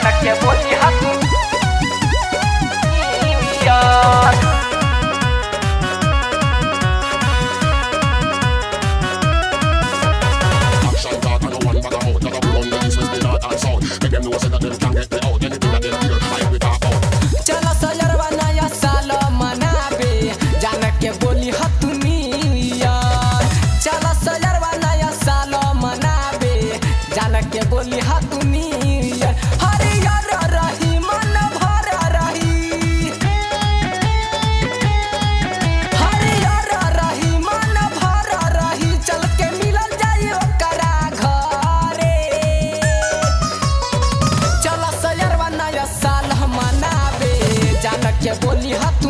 जानक के बोली हक यार। Action talk and no one bag out. Gotta run the east, west, the north and south. Make them know say that them can't get me out. Anything that them hear, I will talk out. चला सयरवा नया साल मनाबे जानक के बोली हक यार। चला सयरवा नया साल मनाबे जानक के बोली हक यार। हरियर रही मन भर रही, हरियर रही मन भर रही। चल के मिलल जाई ओकरा घरे। चला सयरवा नया साल मनाबे जानक के बोली हक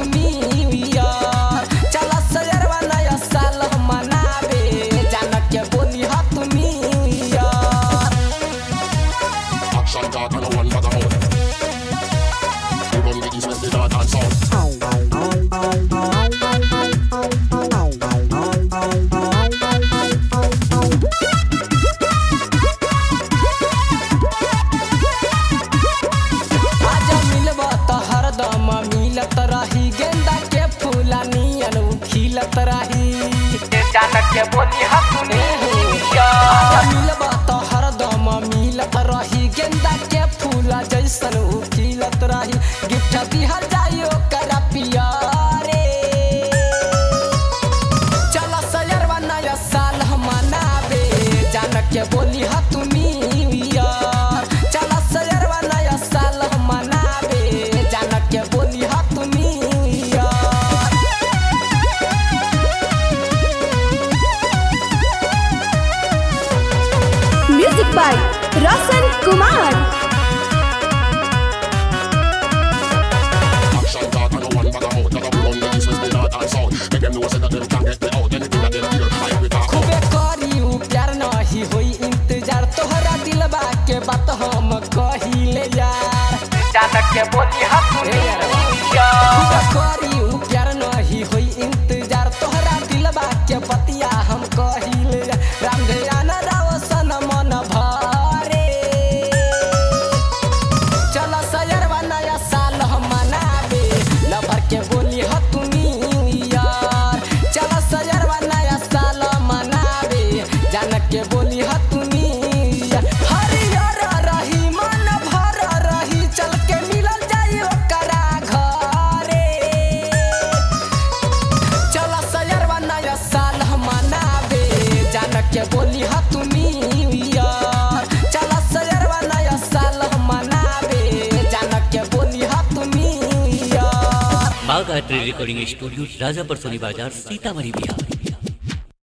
यार। चला सयरवा नया साल मनाबे जानक के बोली हक यार। Action talk and no one bag out. Run the east, west, the north and south. आज मिलबा त हरदम मिलत रही, गेंदा के फूला नियन खिलत रही। जानक के बोली हक आज मिलबा त हरदम मिलत रही, गेंदा के फूला जैसन खिलत रही। गिफ्ट दिहल जाई ओकरा पियारे। चला सयरवा नया साल मनाबे जानक के बोली हक यार। चला सयरवा नया साल मनाबे जानक के बोली हक यार। Music by Roshan Kumar. Action talk and no one bag out. Gotta run the east, west, the north and south. Make them know say that them can't get me out. Anything that them hear, I will talk out. खूबे करी प्यार नहीं होई इंतजार, तोहरा दिलबा के बात हम कहिले यार। जानक के बोली हक खूबे करी प्यार नहीं होई इंतजार, तोहरा दिलबा के बतिया हम कहिले यार। राम ध्यान राव सन मन भरे। चला सयरवा नया साल मनाबे लवर के बोली हक यार। चला सयरवा नया साल मनाबे जानक के बोली हक यार। हरियर रही मन भर रही, चल के मिलल जाई ओकरा घरे। चला सयरवा नया साल मनाबे जानक के बोली हक यार। चला सयरवा नया साल मनाबे जानक के बोली हक यार। बाघ आर्ट रिकॉर्डिंग स्टूडियो राजापुर सोनी बाजार सीतामढ़ी बिहार।